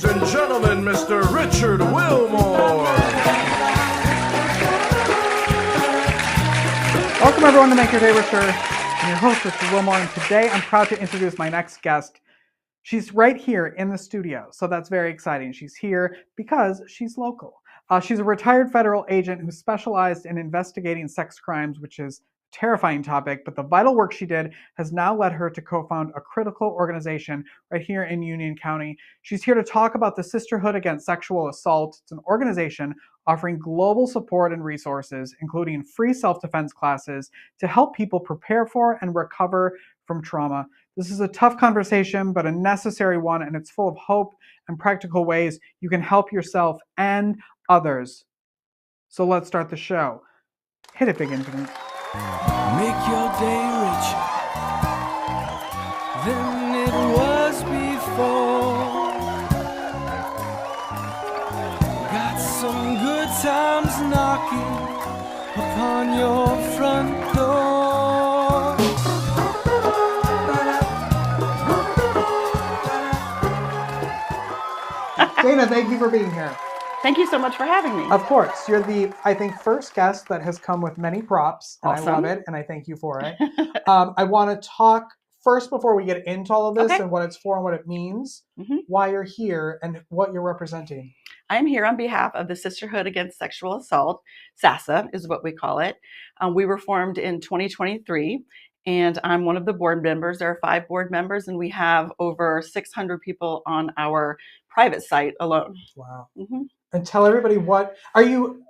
Ladies and gentlemen, Mr. Richard Wilmore. Welcome everyone to Make Your Day Richer. I'm your host, Richard Wilmore, and today I'm proud to introduce my next guest. She's right here in the studio, so that's very exciting. She's here because she's local. She's a retired federal agent who specialized in investigating sex crimes, which is a terrifying topic, but the vital work she did has now led her to co-found a critical organization right here in Union County. She's here to talk about the Sisterhood Against Sexual Assault. It's an organization offering global support and resources, including free self-defense classes to help people prepare for and recover from trauma. This is a tough conversation, but a necessary one, and it's full of hope and practical ways you can help yourself and others. So let's start the show. Hit it, Big Infinite. Make your day richer than it was before. Got some good times knocking upon your front door. Dayna, thank you for being here. Thank you so much for having me. Of course. You're the, I think, first guest that has come with many props. And Awesome. I love it, and I thank you for it. I want to talk first, before we get into all of this and what it's for and what it means, why you're here and what you're representing. I'm here on behalf of the Sisterhood Against Sexual Assault. SASA is what we call it. We were formed in 2023, and I'm one of the board members. There are 5 board members, and we have over 600 people on our private site alone. Wow. And tell everybody, what are you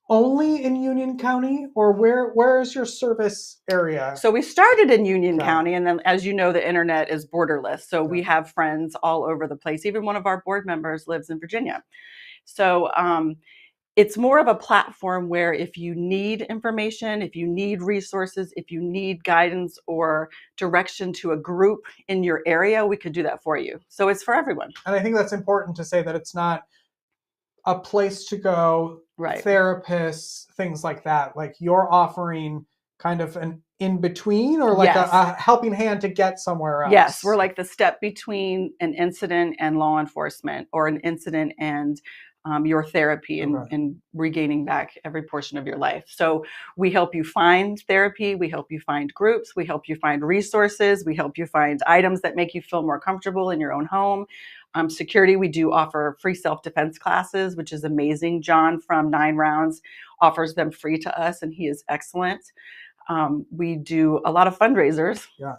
only in Union County, or where is your service area? So we started in Union County, and then, as you know, the internet is borderless. So we have friends all over the place. Even one of our board members lives in Virginia. So it's more of a platform where if you need information, if you need resources, if you need guidance or direction to a group in your area, we could do that for you. So it's for everyone. And I think that's important to say, that it's not a place to go, therapists, things like that. Like, you're offering kind of an in-between, or like a helping hand to get somewhere else. Yes, we're like the step between an incident and law enforcement, or an incident and your therapy and regaining back every portion of your life. So we help you find therapy, we help you find groups, we help you find resources, we help you find items that make you feel more comfortable in your own home. Security, we do offer free self-defense classes, which is amazing. John from 9 Rounds offers them free to us, and he is excellent. We do a lot of fundraisers. Yeah.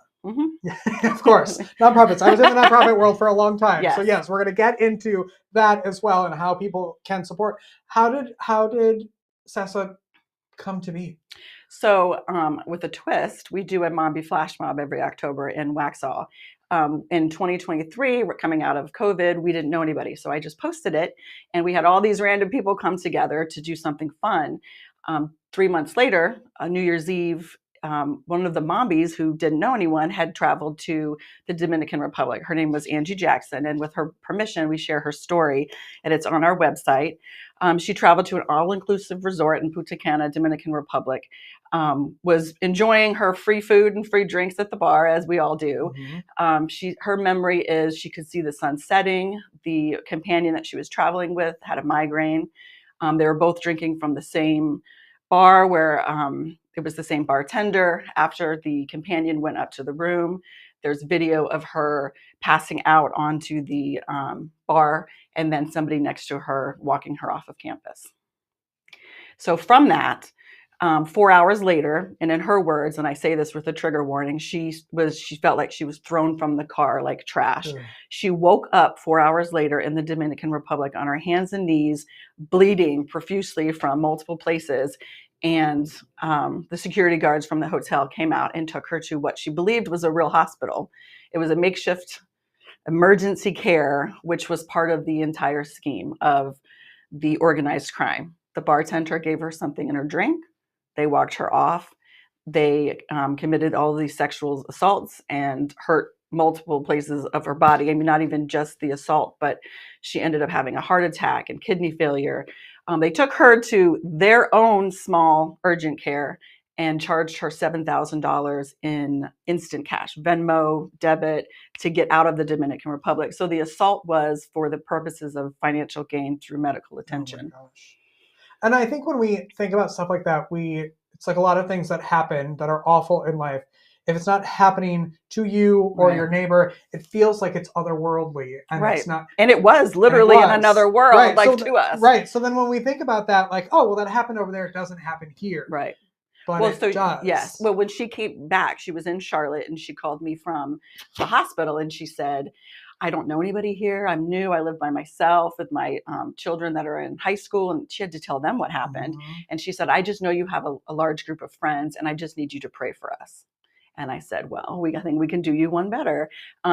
Of course. Nonprofits. I was in the nonprofit world for a long time. Yes. So yes, we're going to get into that as well, and how people can support. How did SASA come to be? So with a twist, we do a Mombi Flash Mob every October in Waxhaw. In 2023, we're coming out of COVID, we didn't know anybody. So I just posted it, and we had all these random people come together to do something fun. 3 months later, New Year's Eve, one of the Mombis who didn't know anyone had traveled to the Dominican Republic. Her name was Angie Jackson, and with her permission, we share her story, and it's on our website. She traveled to an all-inclusive resort in Punta Cana, Dominican Republic, was enjoying her free food and free drinks at the bar, as we all do. Her memory is she could see the sun setting. The companion that she was traveling with had a migraine. They were both drinking from the same bar, where it was the same bartender. After the companion went up to the room, there's video of her passing out onto the bar, and then somebody next to her walking her off of campus. So from that, 4 hours later, and in her words, and I say this with a trigger warning, she felt like she was thrown from the car like trash. She woke up 4 hours later in the Dominican Republic on her hands and knees, bleeding profusely from multiple places. And the security guards from the hotel came out and took her to what she believed was a real hospital. It was a makeshift emergency care, which was part of the entire scheme of the organized crime. The bartender gave her something in her drink. They walked her off. They committed all of these sexual assaults and hurt multiple places of her body. I mean, not even just the assault, but she ended up having a heart attack and kidney failure. They took her to their own small urgent care, and charged her $7,000 in instant cash, Venmo, debit, to get out of the Dominican Republic. So the assault was for the purposes of financial gain through medical attention. Oh my gosh. And I think when we think about stuff like that, it's like a lot of things that happen that are awful in life. If it's not happening to you or Right. your neighbor, it feels like it's otherworldly, and Right. it's not. And it was literally in another world, Right. like So to us. Right. So then when we think about that, like, oh, well, that happened over there, it doesn't happen here. Right. But Well, it so does. yes. Well, when she came back, she was in Charlotte, and she called me from the hospital, and she said, I don't know anybody here. I'm new. I live by myself with my children that are in high school. And she had to tell them what happened. Mhm. And she said, I just know you have a large group of friends, and I just need you to pray for us. And I said, well, I think we can do you one better.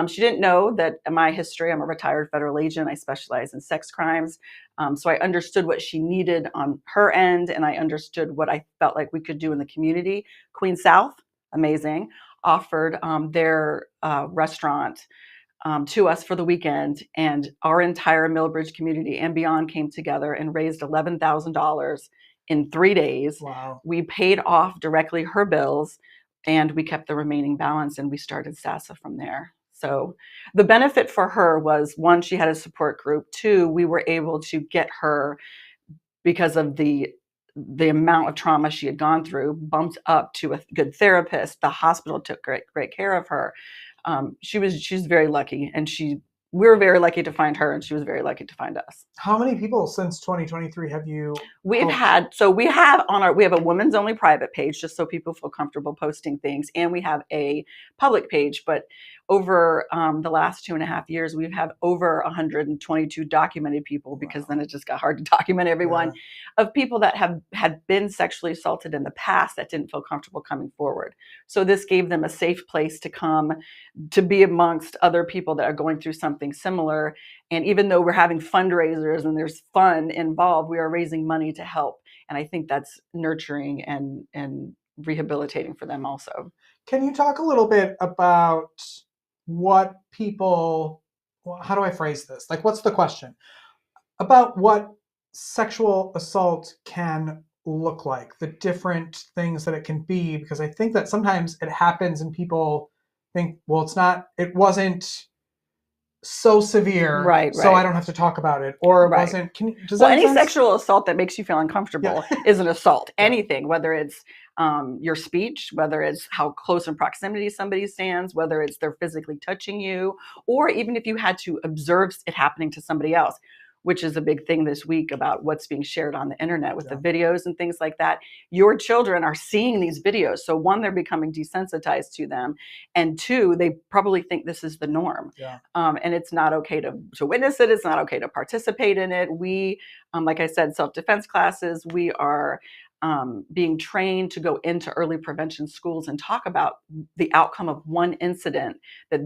She didn't know that my history. I'm a retired federal agent. I specialize in sex crimes. So I understood what she needed on her end, and I understood what I felt like we could do in the community. Queen South, amazing, offered their restaurant to us for the weekend, and our entire Millbridge community and beyond came together and raised $11,000 in 3 days. Wow. We paid off directly her bills, and we kept the remaining balance, and we started SASA from there. So the benefit for her was, one, she had a support group. Two, we were able to get her, because of the amount of trauma she had gone through, bumped up to a good therapist. The hospital took great care of her. She's very lucky, and we were very lucky to find her, and she was very lucky to find us. How many people since 2023 have you? We have a women's only private page, just so people feel comfortable posting things, and we have a public page. But over the last 2.5 years, we've had over 122 documented people, because then it just got hard to document everyone, of people that had been sexually assaulted in the past that didn't feel comfortable coming forward. So this gave them a safe place to come, to be amongst other people that are going through something similar. And even though we're having fundraisers and there's fun involved, we are raising money to help. And I think that's nurturing and rehabilitating for them also. Can you talk a little bit about what people, how do I phrase this? Like, what's the question? About what sexual assault can look like, the different things that it can be, because I think that sometimes it happens and people think, well, it wasn't so severe, right? So I don't have to talk about it, or it wasn't. Any sexual assault that makes you feel uncomfortable is an assault. Anything, whether it's your speech, whether it's how close in proximity somebody stands, whether it's they're physically touching you, or even if you had to observe it happening to somebody else, which is a big thing this week about what's being shared on the internet with the videos and things like that. Your children are seeing these videos. So one, they're becoming desensitized to them. And two, they probably think this is the norm. And it's not okay to witness it. It's not okay to participate in it. We, like I said, self-defense classes, we are being trained to go into early prevention schools and talk about the outcome of one incident that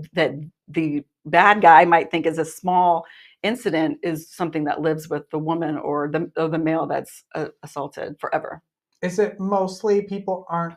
the bad guy might think is a small incident is something that lives with the woman or the male that's assaulted forever. Is it mostly people aren't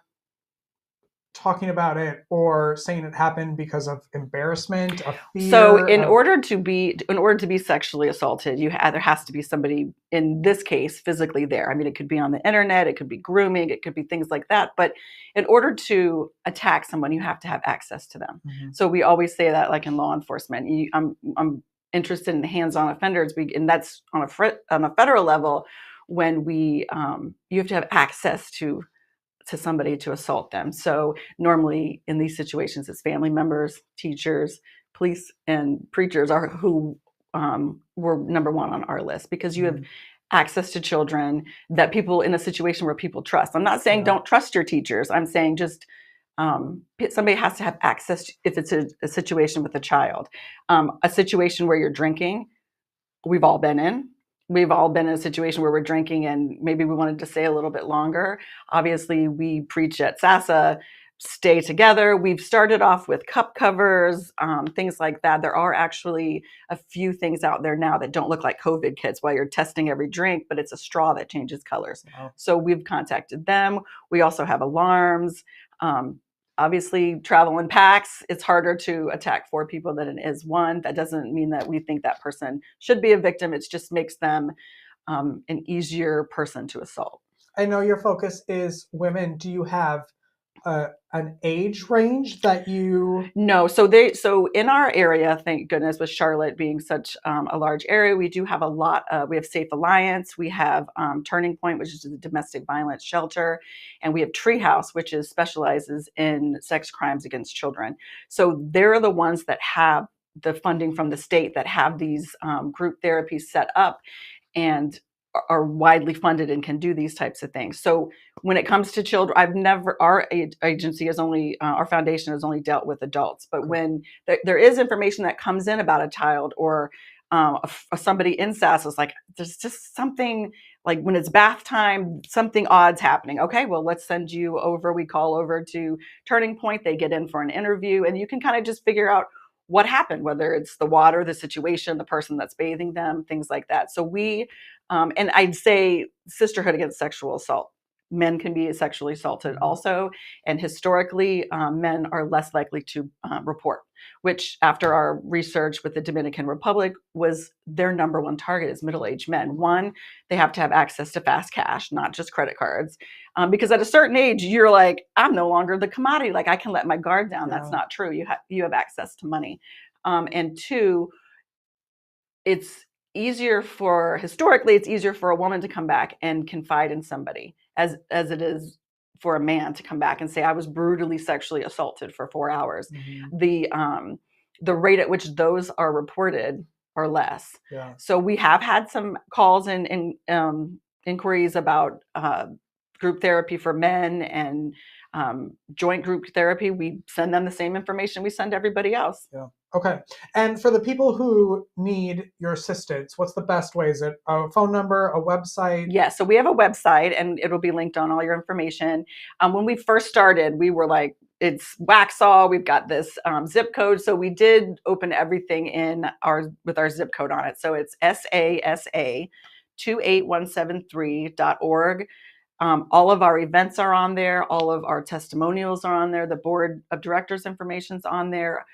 talking about it or saying it happened because of embarrassment, of fear? So in order to be sexually assaulted, there has to be somebody, in this case, physically there. I mean, it could be on the internet, it could be grooming, it could be things like that. But in order to attack someone, you have to have access to them. Mm-hmm. So we always say that, like in law enforcement, I'm interested in hands-on offenders, and that's on a federal level, when you have to have access to somebody to assault them. So normally in these situations, it's family members, teachers, police, and preachers are who were number one on our list, because you have access to children that people in a situation where people trust. I'm not saying don't trust your teachers. I'm saying just somebody has to have access if it's a situation with a child. A situation where you're drinking, we've all been in. We've all been in a situation where we're drinking and maybe we wanted to stay a little bit longer. Obviously, we preach at SASA, stay together. We've started off with cup covers, things like that. There are actually a few things out there now that don't look like COVID kits while you're testing every drink, but it's a straw that changes colors. Wow. So we've contacted them. We also have alarms. Obviously, travel in packs, it's harder to attack 4 people than it is 1. That doesn't mean that we think that person should be a victim. It just makes them an easier person to assault. I know your focus is women. Do you have an age range that you? No, so in our area, thank goodness, with Charlotte being such a large area, we do have a lot. We have Safe Alliance, we have Turning Point, which is a domestic violence shelter, and we have Treehouse, which is specializes in sex crimes against children. So they're the ones that have the funding from the state, that have these group therapies set up and are widely funded and can do these types of things. So when it comes to children, our agency has only, our foundation has only dealt with adults. But when there is information that comes in about a child, or somebody in SASA is like, there's just something, like when it's bath time, something odd's happening. Okay, well, let's send you over. We call over to Turning Point. They get in for an interview, and you can kind of just figure out what happened, whether it's the water, the situation, the person that's bathing them, things like that. So and I'd say Sisterhood Against Sexual Assault. Men can be sexually assaulted also, and historically, men are less likely to report, which after our research with the Dominican Republic was their number one target is middle-aged men. One, they have to have access to fast cash, not just credit cards, because at a certain age, you're like, I'm no longer the commodity. Like I can let my guard down. That's not true. You have access to money. And two, historically, it's easier for a woman to come back and confide in somebody as it is for a man to come back and say, I was brutally sexually assaulted for 4 hours. The rate at which those are reported are less. Yeah. So we have had some calls and inquiries about group therapy for men and joint group therapy. We send them the same information we send everybody else. Yeah. Okay. And for the people who need your assistance, what's the best way? Is it a phone number, a website? Yeah, so we have a website, and it'll be linked on all your information. When we first started, we were like, it's Waxhaw. We've got this zip code. So we did open everything with our zip code on it. So it's SASA 28173.org. All of our events are on there. All of our testimonials are on there. The board of directors information's on there.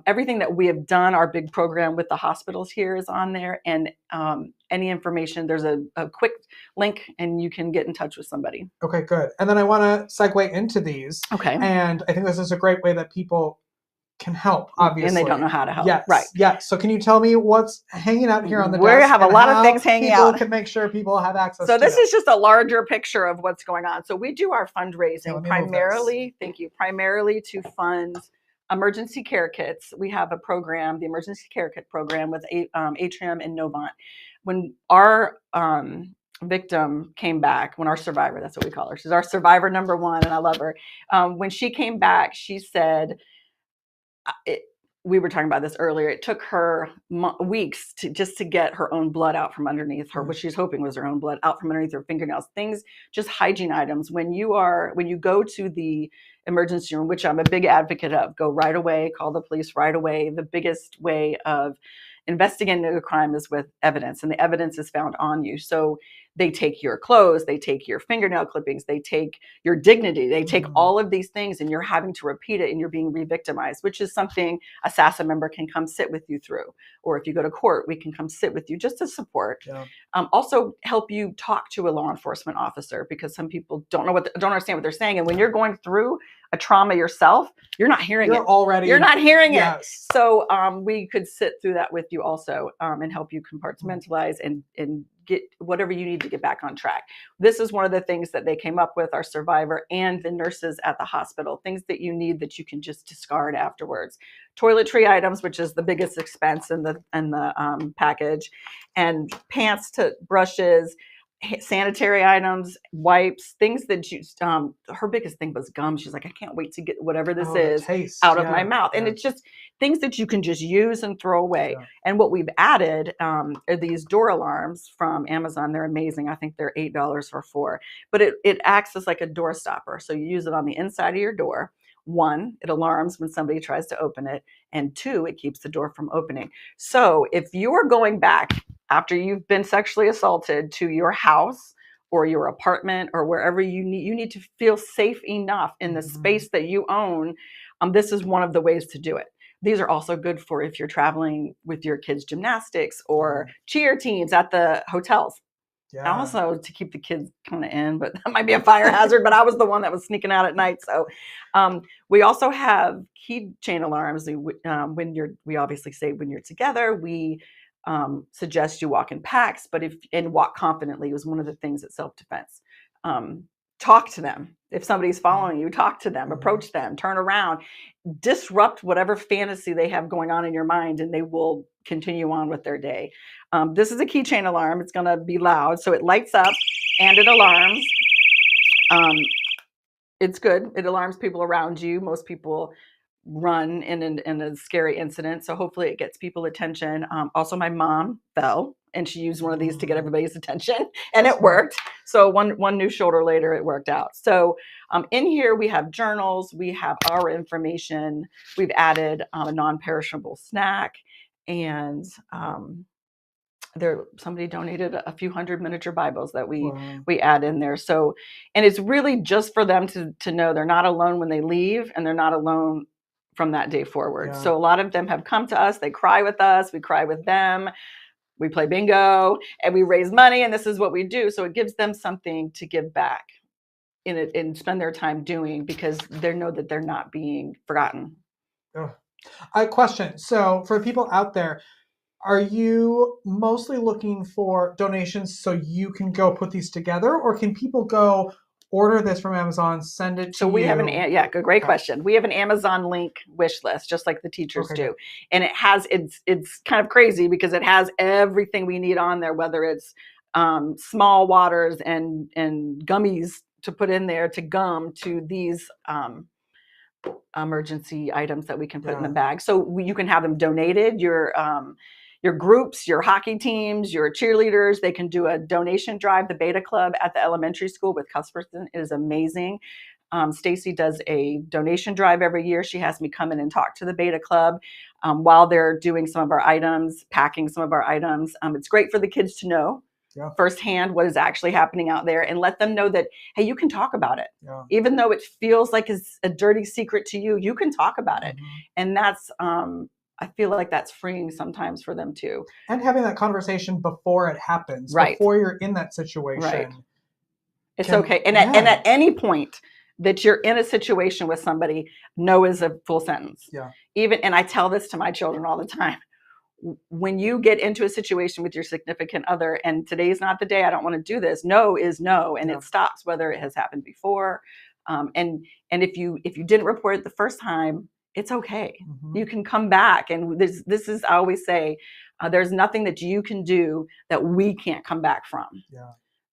Everything that we have done, our big program with the hospitals here is on there. And any information, there's a quick link and you can get in touch with somebody. Okay, good. And then I want to segue into these. Okay. And I think this is a great way that people can help, obviously. And they don't know how to help. Yes. Right. Yeah. So can you tell me what's hanging out here on the desk? We have a lot of things hanging out. People can make sure people have access So to this it. is just a larger picture of what's going on. So we do our fundraising primarily to fund emergency care kits. We have a program, the emergency care kit program with Atrium and Novant. When our victim came back, when our survivor, that's what we call her, she's our survivor number one, and I love her. When she came back, she said, we were talking about this earlier, it took her weeks to get her own blood out from underneath her, what she's hoping was her own blood out from underneath her fingernails, things, just hygiene items. When you go to the emergency room, which I'm a big advocate of, go right away, call the police right away. The biggest way of investigating a crime is with evidence, and the evidence is found on you. So they take your clothes, they take your fingernail clippings, they take your dignity, they take all of these things, and you're having to repeat it, and you're being re-victimized, which is something a SASA member can come sit with you through. Or if you go to court, we can come sit with you just to support. Yeah. Also help you talk to a law enforcement officer, because some people don't understand what they're saying. And when you're going through a trauma yourself, you're not hearing it. You're not hearing it. So we could sit through that with you also, and help you compartmentalize and get whatever you need to get back on track. This is one of the things that they came up with, our survivor and the nurses at the hospital, things that you need that you can just discard afterwards. Toiletry items, which is the biggest expense in the package, and pants to brushes, sanitary items, wipes, things that you, her biggest thing was gum. She's like, I can't wait to get whatever this is out of my mouth. And it's just things that you can just use and throw away. And what we've added are these door alarms from Amazon. They're amazing. I think they're $8 for 4, but it acts as like a door stopper. So you use it on the inside of your door. 1, it alarms when somebody tries to open it. And 2, it keeps the door from opening. So if you're going back after you've been sexually assaulted to your house or your apartment or wherever you need to feel safe enough in the space that you own, this is one of the ways to do it. These are also good for if you're traveling with your kids' gymnastics or cheer teams at the hotels. Yeah. Also to keep the kids kind of in, but that might be a fire hazard, but I was the one that was sneaking out at night. So we also have key chain alarms. We obviously say when you're together, we suggest you walk in packs, but and walk confidently was one of the things at self-defense. Talk to them. If somebody's following you, talk to them, approach them, turn around, disrupt whatever fantasy they have going on in your mind, and they will continue on with their day. This is a keychain alarm. It's going to be loud, so it lights up and it alarms. It's good. It alarms people around you. Most people run in a scary incident, so hopefully it gets people attention. Also, my mom fell, and she used one of these to get everybody's attention, and it worked. So one new shoulder later, it worked out. So in here we have journals, we have our information, we've added a non-perishable snack, and somebody donated a few hundred miniature Bibles that we add in there. So, and it's really just for them to know they're not alone when they leave, and they're not alone from that day forward. Yeah. So a lot of them have come to us, they cry with us, we cry with them, we play bingo, and we raise money, and this is what we do. So it gives them something to give back in it and spend their time doing, because they know that they're not being forgotten. A question. So for people out there, are you mostly looking for donations so you can go put these together, or can people go order this from Amazon, send it to so we you? have great question. We have an Amazon link wish list, just like the teachers do. And it has, it's kind of crazy because it has everything we need on there, whether it's small waters and gummies to put in there, to gum, to these emergency items that we can put in the bag. So you can have them donated. Your groups, your hockey teams, your cheerleaders, they can do a donation drive. The Beta Club at the elementary school with Cuthbertson is amazing. Stacy does a donation drive every year. She has me come in and talk to the Beta Club while they're doing some of our items, packing some of our items. It's great for the kids to know firsthand what is actually happening out there, and let them know that, hey, you can talk about it. Even though it feels like it's a dirty secret to you, you can talk about it. And that's, I feel like that's freeing sometimes for them too. And having that conversation before it happens, right, before you're in that situation. Right. It's okay. And at any point that you're in a situation with somebody, no is a full sentence. And I tell this to my children all the time. When you get into a situation with your significant other, and today's not the day, I don't want to do this, no is no, and it stops, whether it has happened before. And if you didn't report it the first time, it's okay. You can come back. And this is, I always say, there's nothing that you can do that we can't come back from.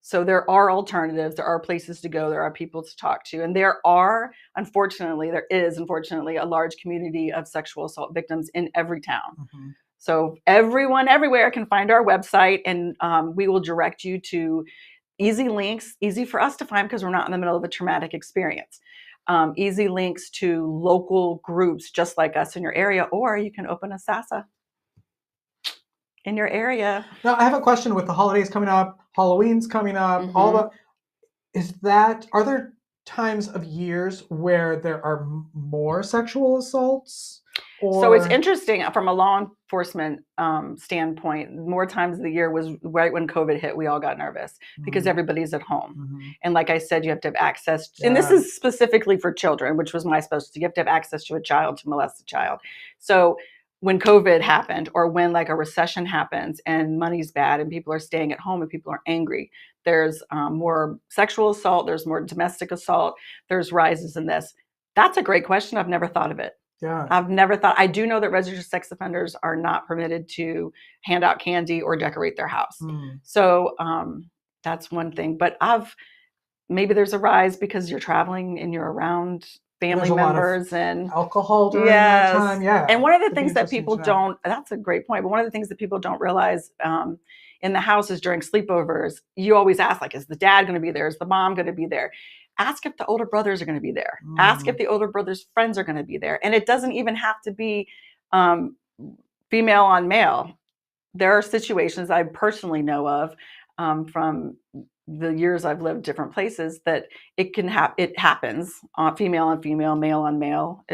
So there are alternatives. There are places to go. There are people to talk to. And there is unfortunately a large community of sexual assault victims in every town. So everyone everywhere can find our website, and we will direct you to easy links, easy for us to find because we're not in the middle of a traumatic experience. Easy links to local groups just like us in your area, or you can open a SASA in your area. Now, I have a question. With the holidays coming up, Halloween's coming up, are there times of years where there are more sexual assaults? So it's interesting from a law enforcement standpoint. More times of the year was right when COVID hit. We all got nervous because everybody's at home. And like I said, you have to have access. And this is specifically for children, which was my specialty. You have to have access to a child to molest a child. So when COVID happened, or when like a recession happens and money's bad and people are staying at home and people are angry, there's more sexual assault, there's more domestic assault, there's rises in this. That's a great question. I've never thought of it. I've never thought. I do know that registered sex offenders are not permitted to hand out candy or decorate their house. So that's one thing. But maybe there's a rise because you're traveling and you're around family members and alcohol during that time. And one of the things that people don't, that's a great point, but one of the things that people don't realize in the house is during sleepovers, you always ask, like, is the dad going to be there? Is the mom going to be there? Ask if the older brothers are going to be there. Ask if the older brothers' friends are going to be there. And it doesn't even have to be female on male. There are situations I personally know of from the years I've lived different places that it happens female on female, male on male.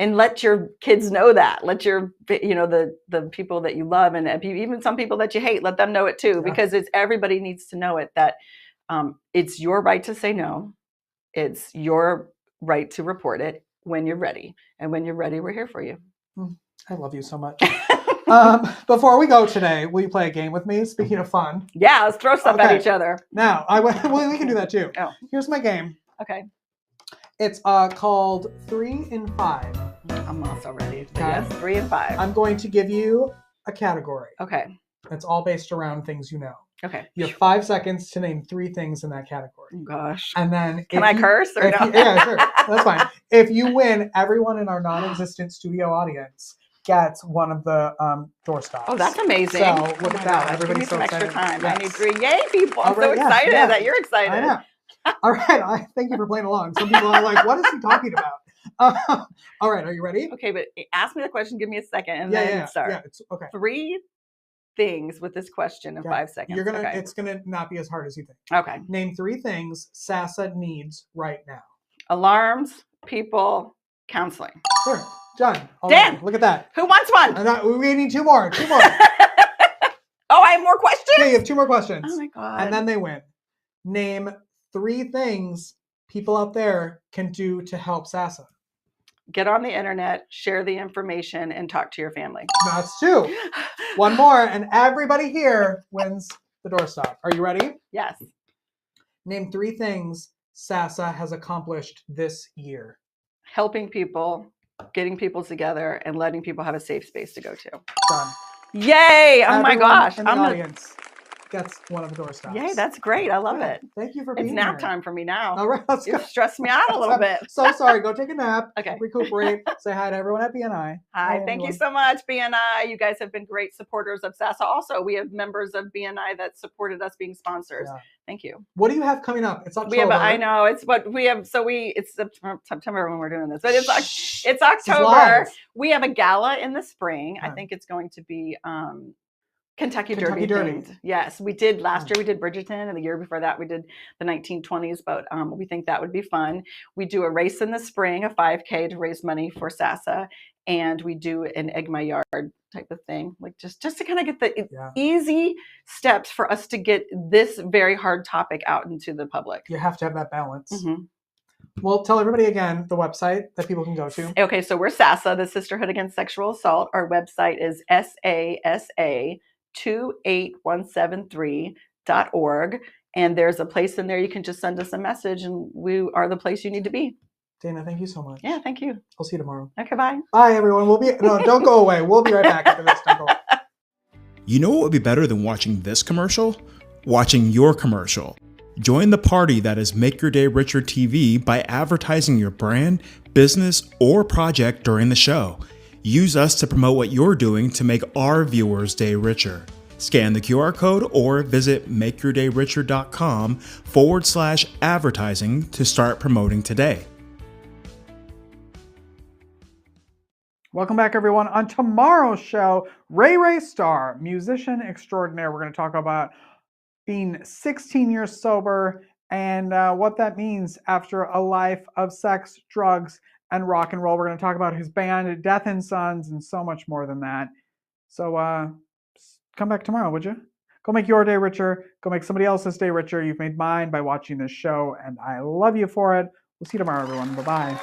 and let your kids know that. Let your, the people that you love and even some people that you hate, let them know it too, because everybody needs to know it, that it's your right to say no. It's your right to report it when you're ready. And when you're ready, we're here for you. I love you so much. Before we go today, will you play a game with me? Speaking of fun. Yeah, let's throw stuff at each other. Now, we can do that too. Oh. Here's my game. Okay. It's called 3 in 5. I'm also ready. Okay. Yes, 3 and 5. I'm going to give you a category. Okay. It's all based around things you know. Okay. You have 5 seconds to name 3 things in that category. Oh, gosh. And then can I curse or no? Yeah, sure. That's fine. If you win, everyone in our non-existent studio audience gets one of the doorstops. Oh, that's amazing. So look at that. Gosh, Everybody's give me so some extra excited. time. Yes. I need 3. Yay, people. I'm All right, so excited that you're excited. I know. All right. Thank you for playing along. Some people are like, what is he talking about? All right. Are you ready? Okay, but ask me the question. Give me a second and then start. Yeah, it's okay. 3 things with this question in 5 seconds. It's gonna not be as hard as you think. Okay. Name 3 things SASA needs right now. Alarms, people, counseling. Sure. John. Dan, look at that. Who wants one? We need 2 more. 2 more. Oh, I have more questions? Yeah, you have 2 more questions. Oh my God. And then they win. Name 3 things people out there can do to help SASA. Get on the internet, share the information, and talk to your family. That's 2. 1 more, and everybody here wins the doorstop. Are you ready? Yes. Name 3 things SASA has accomplished this year. Helping people, getting people together, and letting people have a safe space to go to. Done. Yay! Oh my gosh! In the audience gets one of the doorstops. Yay! That's great. I love it. Thank you for being here. It's nap time for me now. All right, let's go. You've stressed me out a little bit. So sorry. Go take a nap. Okay. Recuperate. Say hi to everyone at BNI. Hi. Thank you so much, BNI. You guys have been great supporters of SASA. Also, we have members of BNI that supported us being sponsors. Yeah. Thank you. What do you have coming up? It's October. I know it's what we have. So it's September when we're doing this, but it's October. We have a gala in the spring. I think it's going to be Kentucky Derby themed. Yes, we did last year. We did Bridgerton, and the year before that we did the 1920s. But we think that would be fun. We do a race in the spring, a 5K to raise money for SASA, and we do an Egg My Yard type of thing, like just to kind of get the easy steps for us to get this very hard topic out into the public. You have to have that balance. Mm-hmm. Well, tell everybody again the website that people can go to. Okay, so we're SASA, the Sisterhood Against Sexual Assault. Our website is SASA28173.org. And there's a place in there you can just send us a message, and we are the place you need to be. Dayna, thank you so much. Yeah, thank you. I'll see you tomorrow. Okay, bye. Bye, everyone. Don't go away. We'll be right back after this. Don't go away. You know what would be better than watching this commercial? Watching your commercial. Join the party that is Make Your Day Richer TV by advertising your brand, business, or project during the show. Use us to promote what you're doing to make our viewers' day richer. Scan the QR code or visit makeyourdayricher.com/advertising to start promoting today. Welcome back, everyone. On tomorrow's show, Ray Starr, musician extraordinaire. We're going to talk about being 16 years sober and what that means after a life of sex, drugs, and rock and roll. We're going to talk about his band, Death and Sons, and so much more than that. So come back tomorrow, would you? Go make your day richer. Go make somebody else's day richer. You've made mine by watching this show, and I love you for it. We'll see you tomorrow, everyone. Bye-bye.